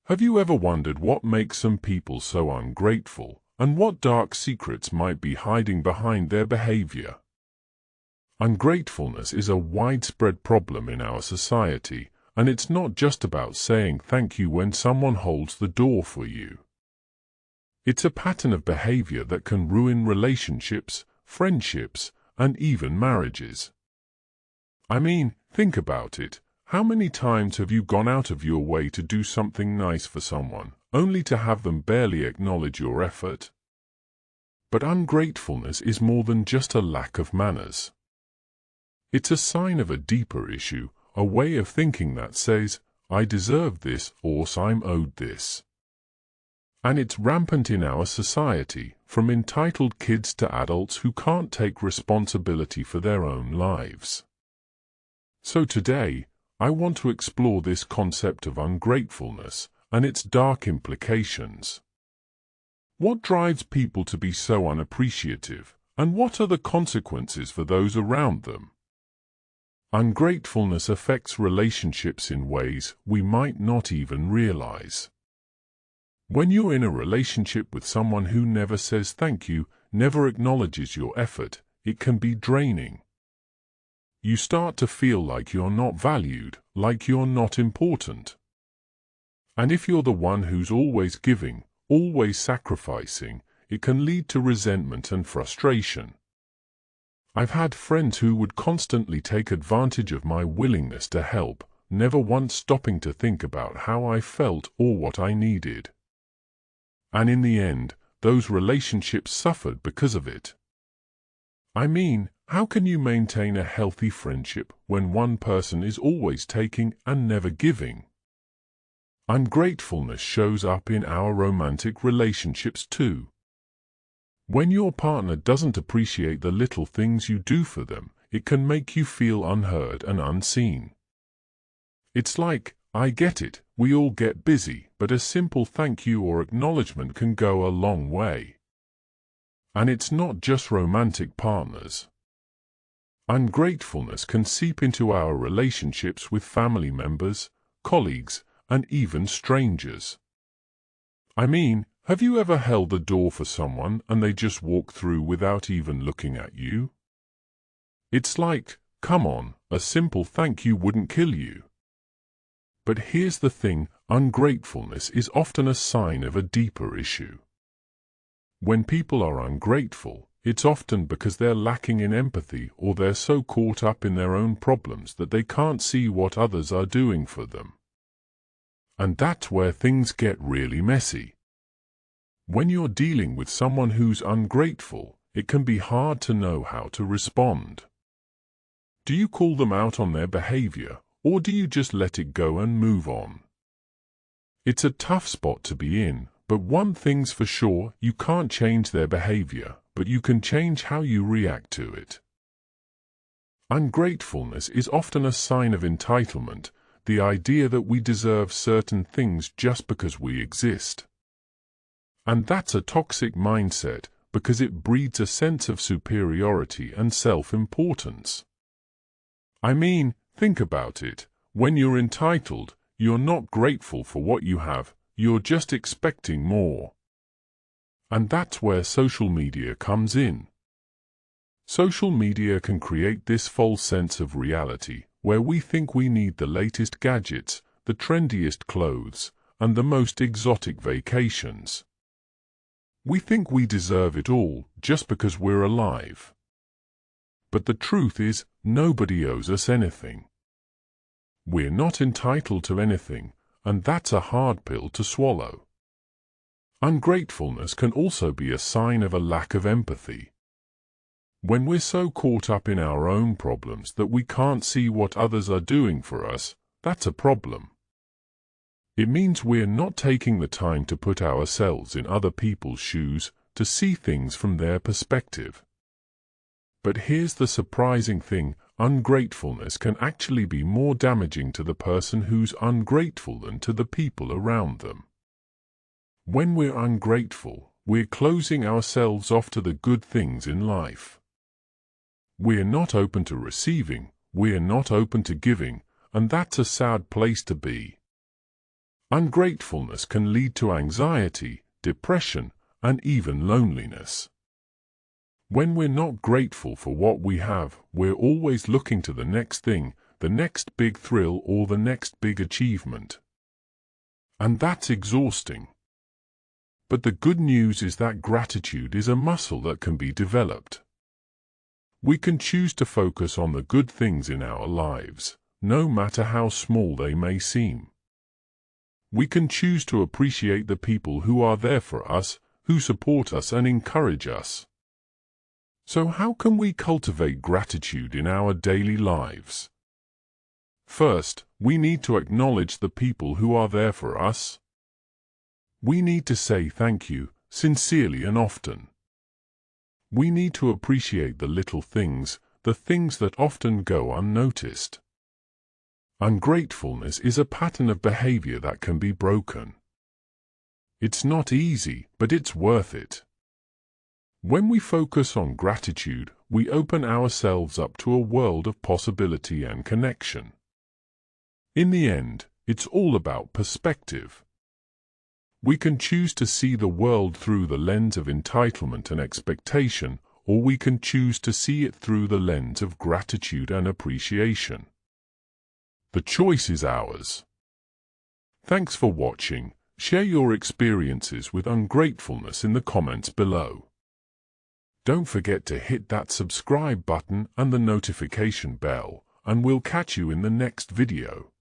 Have you ever wondered what makes some people so ungrateful, and what dark secrets might be hiding behind their behavior? Ungratefulness is a widespread problem in our society, and it's not just about saying thank you when someone holds the door for you. It's a pattern of behavior that can ruin relationships, friendships, and even marriages. I mean, think about it. How many times have you gone out of your way to do something nice for someone, only to have them barely acknowledge your effort? But ungratefulness is more than just a lack of manners. It's a sign of a deeper issue, a way of thinking that says, I deserve this or I'm owed this. And it's rampant in our society, from entitled kids to adults who can't take responsibility for their own lives. So today, I want to explore this concept of ungratefulness and its dark implications. What drives people to be so unappreciative, and what are the consequences for those around them? Ungratefulness affects relationships in ways we might not even realize. When you're in a relationship with someone who never says thank you, never acknowledges your effort, it can be draining. You start to feel like you're not valued, like you're not important. And if you're the one who's always giving, always sacrificing, it can lead to resentment and frustration. I've had friends who would constantly take advantage of my willingness to help, never once stopping to think about how I felt or what I needed. And in the end, those relationships suffered because of it. I mean, how can you maintain a healthy friendship when one person is always taking and never giving? Ungratefulness shows up in our romantic relationships too. When your partner doesn't appreciate the little things you do for them, it can make you feel unheard and unseen. It's like, I get it, we all get busy, but a simple thank you or acknowledgement can go a long way. And it's not just romantic partners. Ungratefulness can seep into our relationships with family members, colleagues, and even strangers. I mean, have you ever held the door for someone and they just walk through without even looking at you? It's like, come on, a simple thank you wouldn't kill you. But here's the thing, ungratefulness is often a sign of a deeper issue. When people are ungrateful, it's often because they're lacking in empathy or they're so caught up in their own problems that they can't see what others are doing for them. And that's where things get really messy. When you're dealing with someone who's ungrateful, it can be hard to know how to respond. Do you call them out on their behavior, or do you just let it go and move on? It's a tough spot to be in, but one thing's for sure, you can't change their behavior, but you can change how you react to it. Ungratefulness is often a sign of entitlement, the idea that we deserve certain things just because we exist. And that's a toxic mindset, because it breeds a sense of superiority and self-importance. I mean, think about it. When you're entitled, you're not grateful for what you have, you're just expecting more. And that's where social media comes in. Social media can create this false sense of reality, where we think we need the latest gadgets, the trendiest clothes, and the most exotic vacations. We think we deserve it all just because we're alive. But the truth is, nobody owes us anything. We're not entitled to anything, and that's a hard pill to swallow. Ungratefulness can also be a sign of a lack of empathy. When we're so caught up in our own problems that we can't see what others are doing for us, that's a problem. It means we're not taking the time to put ourselves in other people's shoes, to see things from their perspective. But here's the surprising thing, ungratefulness can actually be more damaging to the person who's ungrateful than to the people around them. When we're ungrateful, we're closing ourselves off to the good things in life. We're not open to receiving, we're not open to giving, and that's a sad place to be. Ungratefulness can lead to anxiety, depression, and even loneliness. When we're not grateful for what we have, we're always looking to the next thing, the next big thrill, or the next big achievement. And that's exhausting. But the good news is that gratitude is a muscle that can be developed. We can choose to focus on the good things in our lives, no matter how small they may seem. We can choose to appreciate the people who are there for us, who support us and encourage us. So how can we cultivate gratitude in our daily lives? First, we need to acknowledge the people who are there for us. We need to say thank you, sincerely and often. We need to appreciate the little things, the things that often go unnoticed. Ungratefulness is a pattern of behavior that can be broken. It's not easy, but it's worth it. When we focus on gratitude, we open ourselves up to a world of possibility and connection. In the end, it's all about perspective. We can choose to see the world through the lens of entitlement and expectation, or we can choose to see it through the lens of gratitude and appreciation. The choice is ours. Thanks for watching. Share your experiences with ungratefulness in the comments below. Don't forget to hit that subscribe button and the notification bell, and we'll catch you in the next video.